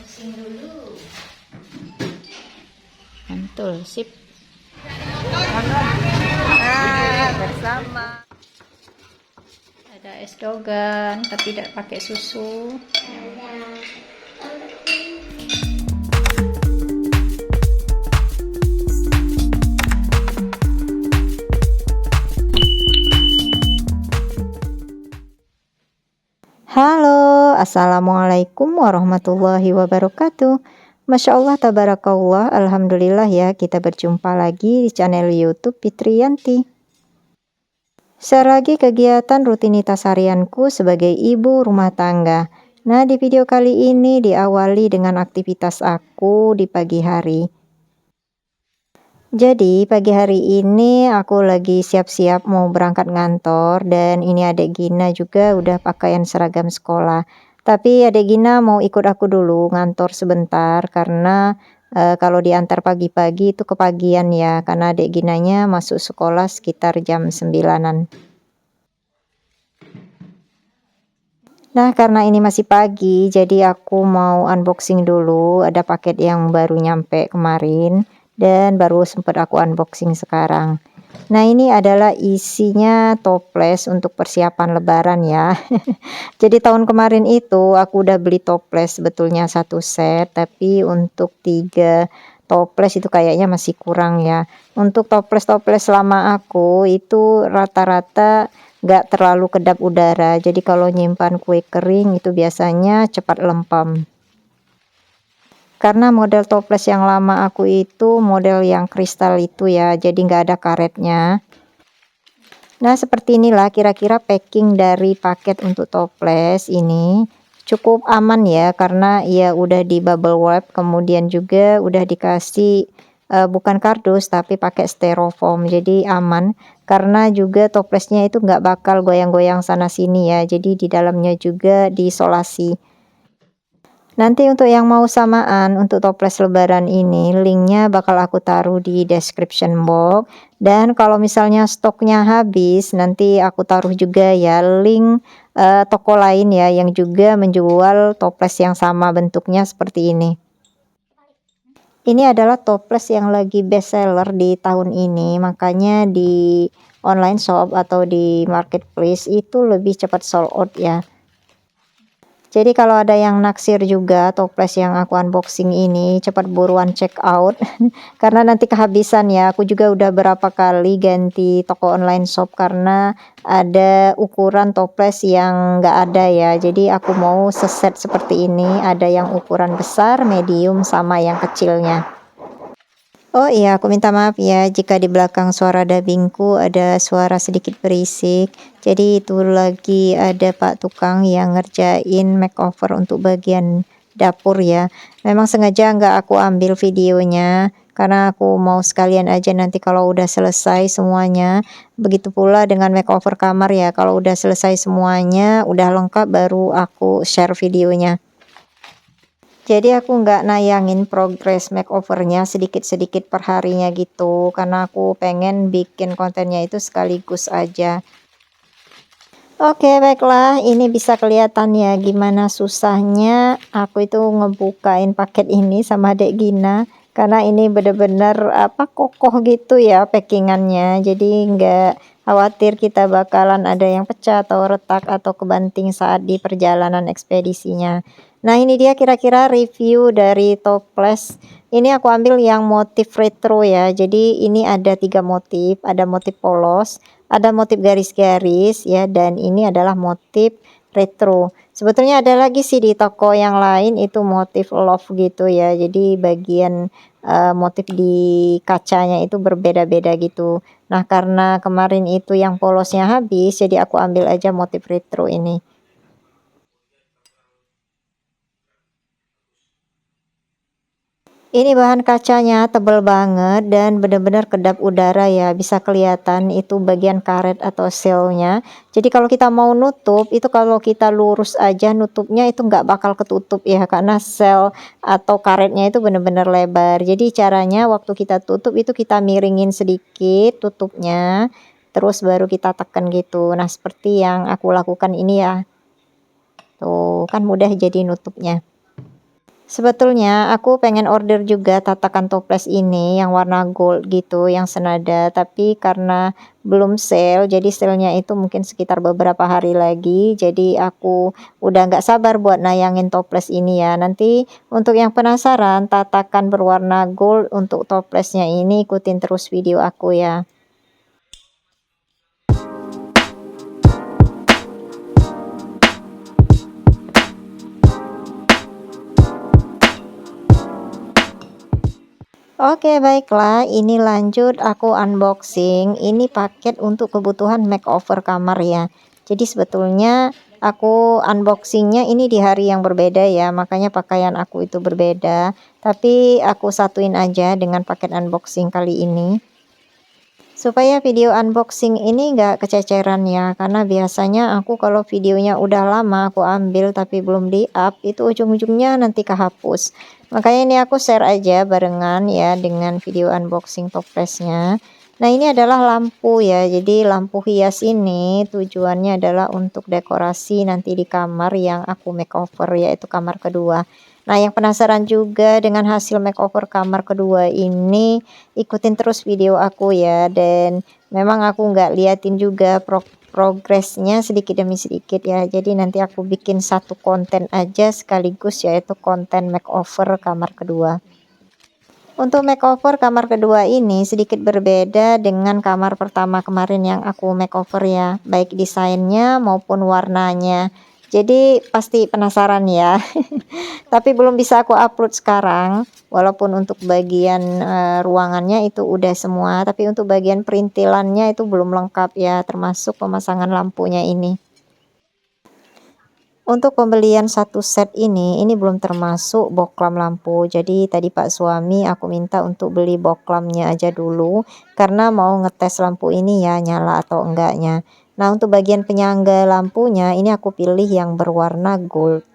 unboxing dulu. Mantul, sip. Bersama. Ada es dogan, tapi tidak pakai susu. Halo, assalamualaikum warahmatullahi wabarakatuh. Masya Allah, tabarakallah, alhamdulillah ya, kita berjumpa lagi di channel YouTube Fitriyanti. Share lagi kegiatan rutinitas harianku sebagai ibu rumah tangga. Nah, di video kali ini diawali dengan aktivitas aku di pagi hari. Jadi pagi hari ini aku lagi siap-siap mau berangkat ngantor, dan ini adek Gina juga udah pakaian seragam sekolah. Tapi adek Gina mau ikut aku dulu ngantor sebentar karena kalau diantar pagi-pagi itu kepagian ya, karena adek Ginanya masuk sekolah sekitar jam 9-an. Nah, karena ini masih pagi, jadi aku mau unboxing dulu. Ada paket yang baru nyampe kemarin dan baru sempat aku unboxing sekarang. Nah, ini adalah isinya toples untuk persiapan lebaran ya. Jadi tahun kemarin itu aku udah beli toples sebetulnya 1 set, tapi untuk 3 toples itu kayaknya masih kurang ya. Untuk toples-toples lama aku itu rata-rata nggak terlalu kedap udara, jadi kalau nyimpan kue kering itu biasanya cepat lempem. Karena model toples yang lama aku itu model yang kristal itu ya, jadi nggak ada karetnya. Nah, seperti inilah kira-kira packing dari paket untuk toples ini. Cukup aman ya, karena ya udah di bubble wrap, kemudian juga udah dikasih bukan kardus tapi pakai styrofoam, jadi aman. Karena juga toplesnya itu nggak bakal goyang-goyang sana sini ya, jadi di dalamnya juga diisolasi. Nanti untuk yang mau samaan untuk toples lebaran ini, linknya bakal aku taruh di description box. Dan kalau misalnya stoknya habis, nanti aku taruh juga ya link toko lain ya yang juga menjual toples yang sama bentuknya seperti ini. Ini adalah toples yang lagi best seller di tahun ini, makanya di online shop atau di marketplace itu lebih cepat sold out ya. Jadi kalau ada yang naksir juga toples yang aku unboxing ini, cepat buruan check out karena nanti kehabisan ya. Aku juga udah berapa kali ganti toko online shop karena ada ukuran toples yang nggak ada ya. Jadi aku mau seset seperti ini, ada yang ukuran besar, medium, sama yang kecilnya. Oh iya, aku minta maaf ya jika di belakang suara dubbingku ada suara sedikit berisik. Jadi itu lagi ada Pak Tukang yang ngerjain makeover untuk bagian dapur ya. Memang sengaja nggak aku ambil videonya karena aku mau sekalian aja nanti kalau udah selesai semuanya. Begitu pula dengan makeover kamar ya. Kalau udah selesai semuanya, udah lengkap, baru aku share videonya. Jadi aku nggak nayangin progres makeovernya sedikit-sedikit per harinya gitu, karena aku pengen bikin kontennya itu sekaligus aja. Oke, baiklah, ini bisa kelihatan ya gimana susahnya aku itu ngebukain paket ini sama Dek Gina, karena ini bener-bener kokoh gitu ya packingannya, jadi nggak khawatir kita bakalan ada yang pecah atau retak atau kebanting saat di perjalanan ekspedisinya. Nah, ini dia kira-kira review dari toples. Ini aku ambil yang motif retro ya, jadi ini ada 3 motif, ada motif polos, ada motif garis-garis ya, dan ini adalah motif retro. Sebetulnya ada lagi sih di toko yang lain itu motif love gitu ya, jadi bagian motif di kacanya itu berbeda-beda gitu. Nah, karena kemarin itu yang polosnya habis, jadi aku ambil aja motif retro ini. Ini bahan kacanya tebal banget dan benar-benar kedap udara ya, bisa kelihatan itu bagian karet atau sealnya. Jadi kalau kita mau nutup itu, kalau kita lurus aja nutupnya itu nggak bakal ketutup ya, karena sel atau karetnya itu benar-benar lebar. Jadi caranya waktu kita tutup itu kita miringin sedikit tutupnya, terus baru kita tekan gitu. Nah, seperti yang aku lakukan ini ya, tuh kan mudah jadi nutupnya. Sebetulnya aku pengen order juga tatakan toples ini yang warna gold gitu, yang senada, tapi karena belum sale, jadi sale-nya itu mungkin sekitar beberapa hari lagi, jadi aku udah nggak sabar buat nayangin toples ini ya. Nanti untuk yang penasaran tatakan berwarna gold untuk toplesnya ini, ikutin terus video aku ya. Oke, baiklah, ini lanjut aku unboxing. Ini paket untuk kebutuhan makeover kamar ya. Jadi sebetulnya aku unboxingnya ini di hari yang berbeda ya, makanya pakaian aku itu berbeda. Tapi aku satuin aja dengan paket unboxing kali ini. Supaya video unboxing ini nggak kececeran ya, karena biasanya aku kalau videonya udah lama aku ambil tapi belum di up, itu ujung-ujungnya nanti kehapus. Makanya ini aku share aja barengan ya dengan video unboxing toplesnya. Nah, ini adalah lampu ya, jadi lampu hias ini tujuannya adalah untuk dekorasi nanti di kamar yang aku makeover, yaitu kamar kedua. Nah, yang penasaran juga dengan hasil makeover kamar kedua ini, ikutin terus video aku ya. Dan memang aku nggak liatin juga progresnya sedikit demi sedikit ya. Jadi nanti aku bikin satu konten aja sekaligus, yaitu konten makeover kamar kedua. Untuk makeover kamar kedua ini sedikit berbeda dengan kamar pertama kemarin yang aku makeover ya, baik desainnya maupun warnanya. Jadi pasti penasaran ya. Tapi belum bisa aku upload sekarang, walaupun untuk bagian ruangannya itu udah semua, tapi untuk bagian perintilannya itu belum lengkap ya, termasuk pemasangan lampunya ini. Untuk pembelian satu set ini belum termasuk bohlam lampu. Jadi tadi Pak suami aku minta untuk beli bohlamnya aja dulu, karena mau ngetes lampu ini ya nyala atau enggaknya. Nah, untuk bagian penyangga lampunya ini aku pilih yang berwarna gold.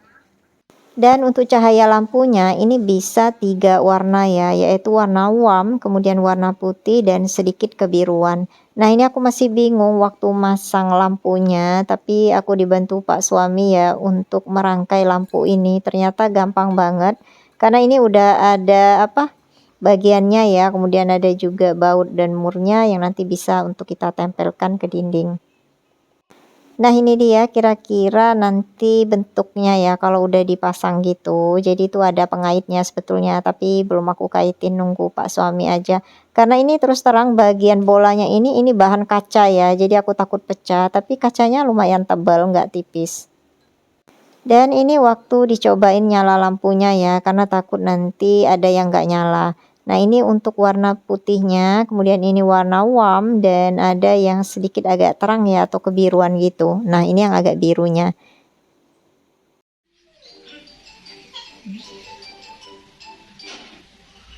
Dan untuk cahaya lampunya ini bisa 3 warna ya, yaitu warna warm, kemudian warna putih, dan sedikit kebiruan. Nah, ini aku masih bingung waktu masang lampunya, tapi aku dibantu Pak suami ya untuk merangkai lampu ini. Ternyata gampang banget, karena ini udah ada bagiannya ya, kemudian ada juga baut dan murnya yang nanti bisa untuk kita tempelkan ke dinding. Nah, ini dia kira-kira nanti bentuknya ya kalau udah dipasang gitu. Jadi itu ada pengaitnya sebetulnya, tapi belum aku kaitin, nunggu Pak suami aja. Karena ini terus terang bagian bolanya ini bahan kaca ya. Jadi aku takut pecah, tapi kacanya lumayan tebal, nggak tipis. Dan ini waktu dicobain nyala lampunya ya, karena takut nanti ada yang nggak nyala. Nah, ini untuk warna putihnya, kemudian ini warna warm, dan ada yang sedikit agak terang ya atau kebiruan gitu. Nah, ini yang agak birunya.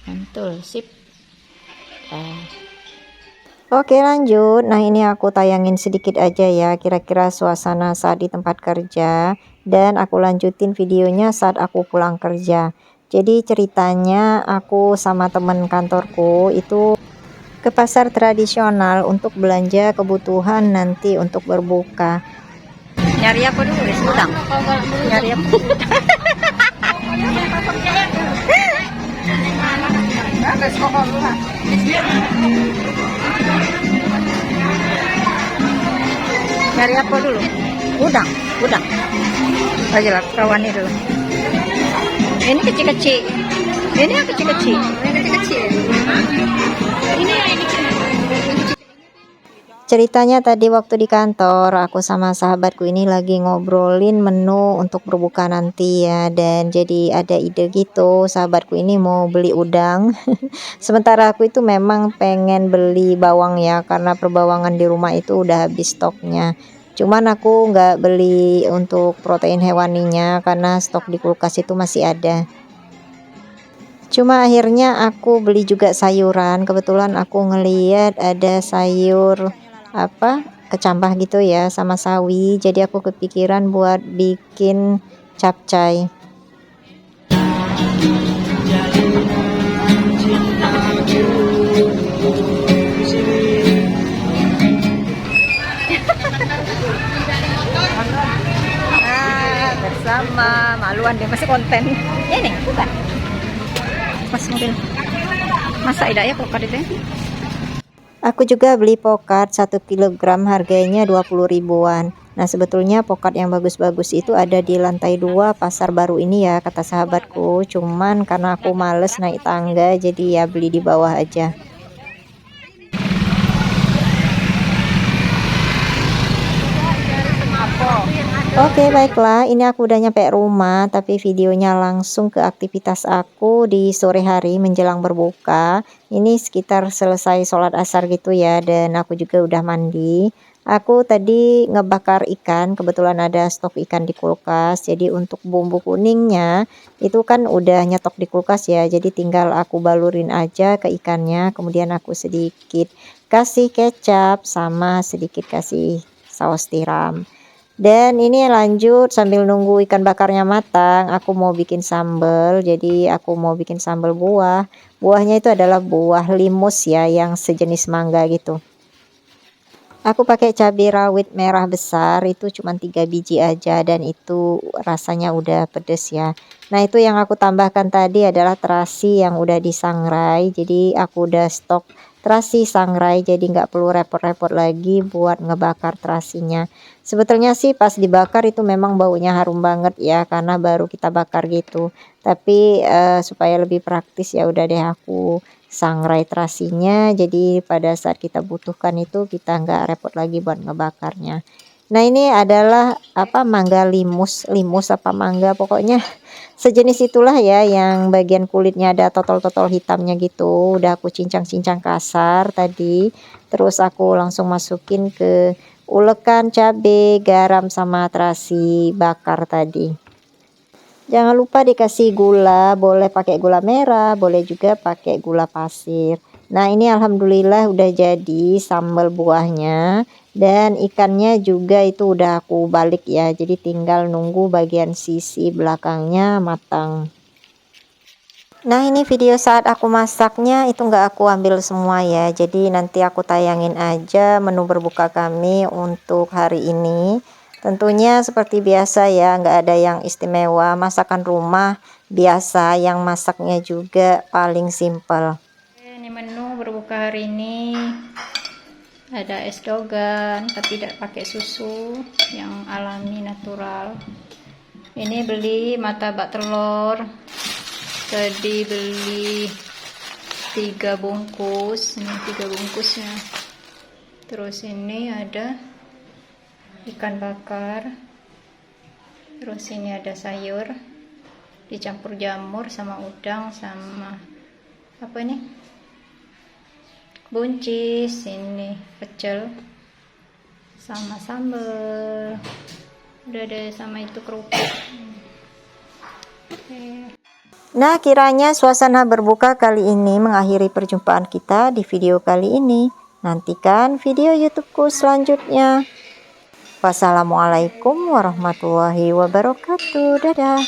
Mantul, sip. Oke, lanjut. Nah, ini aku tayangin sedikit aja ya, kira-kira suasana saat di tempat kerja, dan aku lanjutin videonya saat aku pulang kerja. Jadi ceritanya aku sama temen kantorku itu ke pasar tradisional untuk belanja kebutuhan nanti untuk berbuka. Nyari apa dulu? Udang. Nyari apa? Nyari apa dulu? Udang. Aja lah kawan ini dulu. Ini kecil-kecil. Ini yang kecil-kecil. Ini yang kecil. Ceritanya tadi waktu di kantor, aku sama sahabatku ini lagi ngobrolin menu untuk berbuka nanti ya. Dan jadi ada ide gitu, sahabatku ini mau beli udang. Sementara aku itu memang pengen beli bawang ya, karena perbawangan di rumah itu udah habis stoknya. Cuman aku nggak beli untuk protein hewaninya, karena stok di kulkas itu masih ada. Cuma akhirnya aku beli juga sayuran. Kebetulan aku ngeliat ada sayur kecambah gitu ya sama sawi, jadi aku kepikiran buat bikin capcay. Bersama malu videoan dia masih konten. Ya nih, bukan. Pas mobil. Masa tidak ya pokat itu? Aku juga beli pokat 1 kilogram harganya 20 ribuan. Nah sebetulnya pokat yang bagus-bagus itu ada di lantai 2 pasar baru ini ya kata sahabatku. Cuman karena aku males naik tangga jadi ya beli di bawah aja. Oke baiklah, ini aku udah nyampe rumah, tapi videonya langsung ke aktivitas aku di sore hari menjelang berbuka. Ini sekitar selesai sholat asar gitu ya, dan aku juga udah mandi. Aku tadi ngebakar ikan, kebetulan ada stok ikan di kulkas. Jadi untuk bumbu kuningnya itu kan udah nyetok di kulkas ya, jadi tinggal aku balurin aja ke ikannya. Kemudian aku sedikit kasih kecap sama sedikit kasih saus tiram. Dan ini lanjut sambil nunggu ikan bakarnya matang, aku mau bikin sambal. Jadi aku mau bikin sambal buah. Buahnya itu adalah buah limus ya, yang sejenis mangga gitu. Aku pakai cabai rawit merah besar, itu cuma 3 biji aja dan itu rasanya udah pedes ya. Nah itu yang aku tambahkan tadi adalah terasi yang udah disangrai. Jadi aku udah stok terasi sangrai, jadi nggak perlu repot-repot lagi buat ngebakar terasinya. Sebetulnya sih pas dibakar itu memang baunya harum banget ya, karena baru kita bakar gitu. Tapi supaya lebih praktis ya udah deh aku sangrai terasinya, jadi pada saat kita butuhkan itu kita nggak repot lagi buat ngebakarnya. Nah ini adalah apa, mangga limus, limus apa mangga pokoknya sejenis itulah ya, yang bagian kulitnya ada totol-totol hitamnya gitu. Udah aku cincang-cincang kasar tadi, terus aku langsung masukin ke ulekan cabe, garam sama terasi bakar tadi. Jangan lupa dikasih gula, boleh pakai gula merah, boleh juga pakai gula pasir. Nah ini alhamdulillah udah jadi sambal buahnya, dan ikannya juga itu udah aku balik ya, jadi tinggal nunggu bagian sisi belakangnya matang. Nah ini video saat aku masaknya itu nggak aku ambil semua ya, jadi nanti aku tayangin aja menu berbuka kami untuk hari ini. Tentunya seperti biasa ya, nggak ada yang istimewa, masakan rumah biasa, yang masaknya juga paling simple. Ini menu berbuka hari ini. Ada es dogan, tapi tidak pakai susu, yang alami natural. Ini beli martabak telur. Tadi beli 3 bungkus, ini 3 bungkusnya. Terus ini ada ikan bakar, terus ini ada sayur dicampur jamur sama udang sama apa ini, buncis, ini pecel sama sambal, udah ada sama itu kerupuk. Nah kiranya suasana berbuka kali ini mengakhiri perjumpaan kita di video kali ini. Nantikan video YouTubeku selanjutnya. Wassalamualaikum warahmatullahi wabarakatuh. Dadah.